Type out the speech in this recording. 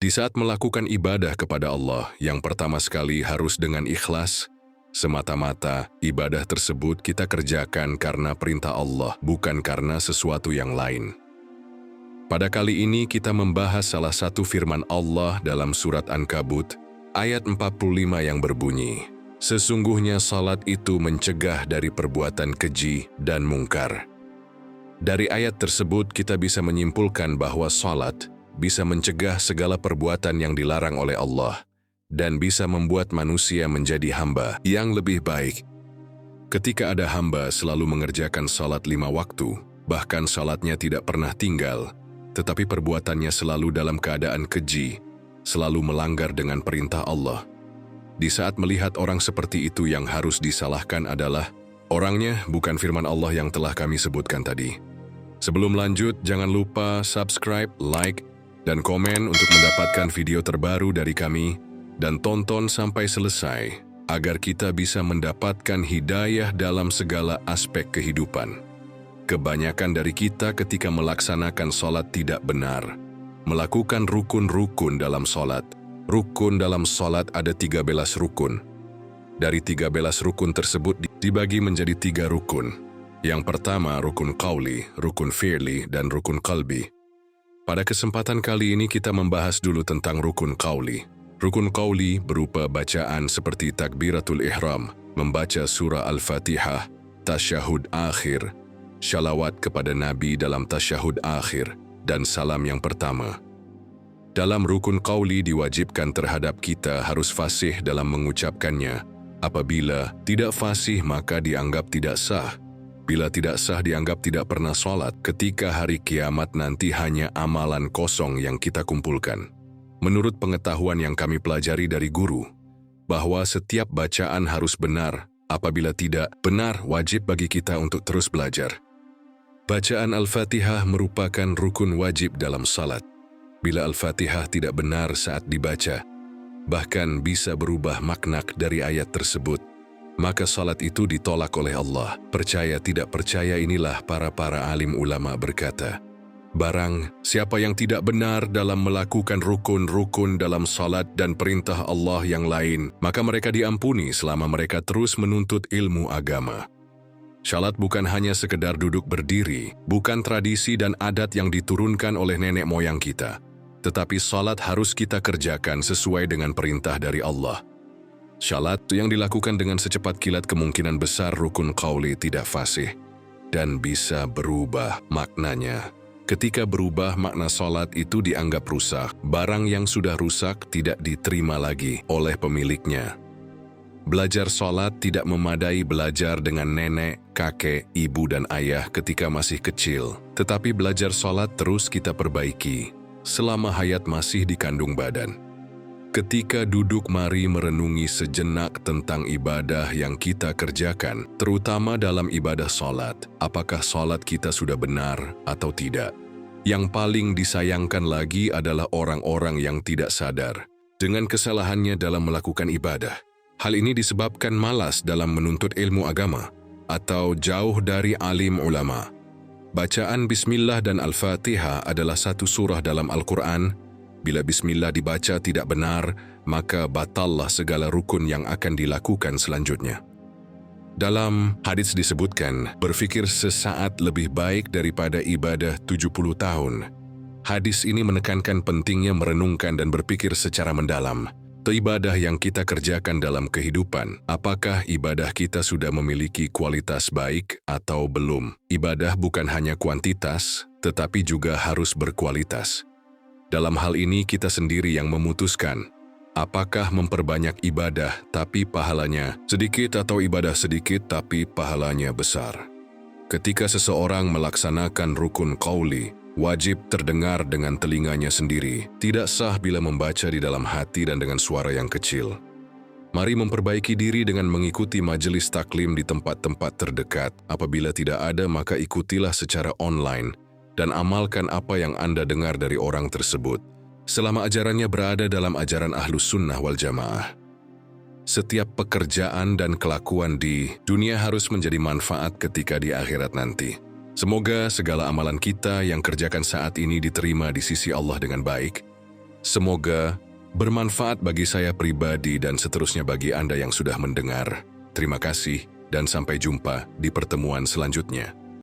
Di saat melakukan ibadah kepada Allah, yang pertama sekali harus dengan ikhlas. Semata-mata, ibadah tersebut kita kerjakan karena perintah Allah, bukan karena sesuatu yang lain. Pada kali ini kita membahas salah satu firman Allah dalam surat Ankabut, ayat 45 yang berbunyi, "Sesungguhnya salat itu mencegah dari perbuatan keji dan mungkar." Dari ayat tersebut kita bisa menyimpulkan bahwa salat bisa mencegah segala perbuatan yang dilarang oleh Allah dan bisa membuat manusia menjadi hamba yang lebih baik. Ketika ada hamba selalu mengerjakan salat 5 waktu, bahkan salatnya tidak pernah tinggal, tetapi perbuatannya selalu dalam keadaan keji, selalu melanggar dengan perintah Allah. Di saat melihat orang seperti itu, yang harus disalahkan adalah orangnya, bukan firman Allah yang telah kami sebutkan tadi. Sebelum lanjut, jangan lupa subscribe, like, dan komen untuk mendapatkan video terbaru dari kami, dan tonton sampai selesai agar kita bisa mendapatkan hidayah dalam segala aspek kehidupan. Kebanyakan dari kita ketika melaksanakan sholat tidak benar, melakukan rukun-rukun dalam sholat. Rukun dalam sholat ada 13 rukun. Dari 13 rukun tersebut dibagi menjadi 3 rukun. Yang pertama rukun qauli, rukun fi'li, dan rukun qalbi. Pada kesempatan kali ini kita membahas dulu tentang rukun qauli. Rukun qauli berupa bacaan seperti takbiratul ihram, membaca surah Al-Fatihah, tasyahud akhir, syalawat kepada Nabi dalam tasyahud akhir, dan salam yang pertama. Dalam rukun qauli diwajibkan terhadap kita harus fasih dalam mengucapkannya. Apabila tidak fasih maka dianggap tidak sah. Bila tidak sah dianggap tidak pernah sholat. Ketika hari kiamat nanti hanya amalan kosong yang kita kumpulkan. Menurut pengetahuan yang kami pelajari dari guru, bahwa setiap bacaan harus benar. Apabila tidak benar, wajib bagi kita untuk terus belajar. Bacaan Al-Fatihah merupakan rukun wajib dalam salat. Bila Al-Fatihah tidak benar saat dibaca, bahkan bisa berubah makna dari ayat tersebut, maka salat itu ditolak oleh Allah. Percaya tidak percaya, inilah para alim ulama berkata, barang siapa yang tidak benar dalam melakukan rukun-rukun dalam salat dan perintah Allah yang lain, maka mereka diampuni selama mereka terus menuntut ilmu agama. Salat bukan hanya sekedar duduk berdiri, bukan tradisi dan adat yang diturunkan oleh nenek moyang kita, tetapi salat harus kita kerjakan sesuai dengan perintah dari Allah. Salat yang dilakukan dengan secepat kilat kemungkinan besar rukun qauli tidak fasih dan bisa berubah maknanya. Ketika berubah makna salat itu dianggap rusak, barang yang sudah rusak tidak diterima lagi oleh pemiliknya. Belajar salat tidak memadai belajar dengan nenek, kakek, ibu, dan ayah ketika masih kecil, tetapi belajar salat terus kita perbaiki selama hayat masih di kandung badan. Ketika duduk mari merenungi sejenak tentang ibadah yang kita kerjakan, terutama dalam ibadah salat. Apakah salat kita sudah benar atau tidak? Yang paling disayangkan lagi adalah orang-orang yang tidak sadar dengan kesalahannya dalam melakukan ibadah. Hal ini disebabkan malas dalam menuntut ilmu agama atau jauh dari alim ulama. Bacaan Bismillah dan Al-Fatihah adalah satu surah dalam Al-Quran. Bila Bismillah dibaca tidak benar, maka batallah segala rukun yang akan dilakukan selanjutnya. Dalam hadits disebutkan, berfikir sesaat lebih baik daripada ibadah 70 tahun. Hadis ini menekankan pentingnya merenungkan dan berpikir secara mendalam. Ibadah yang kita kerjakan dalam kehidupan, apakah ibadah kita sudah memiliki kualitas baik atau belum? Ibadah bukan hanya kuantitas, tetapi juga harus berkualitas. Dalam hal ini kita sendiri yang memutuskan, apakah memperbanyak ibadah tapi pahalanya sedikit atau ibadah sedikit tapi pahalanya besar. Ketika seseorang melaksanakan rukun qauli, wajib terdengar dengan telinganya sendiri, tidak sah bila membaca di dalam hati dan dengan suara yang kecil. Mari memperbaiki diri dengan mengikuti majelis taklim di tempat-tempat terdekat. Apabila tidak ada maka ikutilah secara online dan amalkan apa yang Anda dengar dari orang tersebut, selama ajarannya berada dalam ajaran Ahlus Sunnah wal Jamaah. Setiap pekerjaan dan kelakuan di dunia harus menjadi manfaat ketika di akhirat nanti. Semoga segala amalan kita yang kerjakan saat ini diterima di sisi Allah dengan baik. Semoga bermanfaat bagi saya pribadi dan seterusnya bagi Anda yang sudah mendengar. Terima kasih dan sampai jumpa di pertemuan selanjutnya.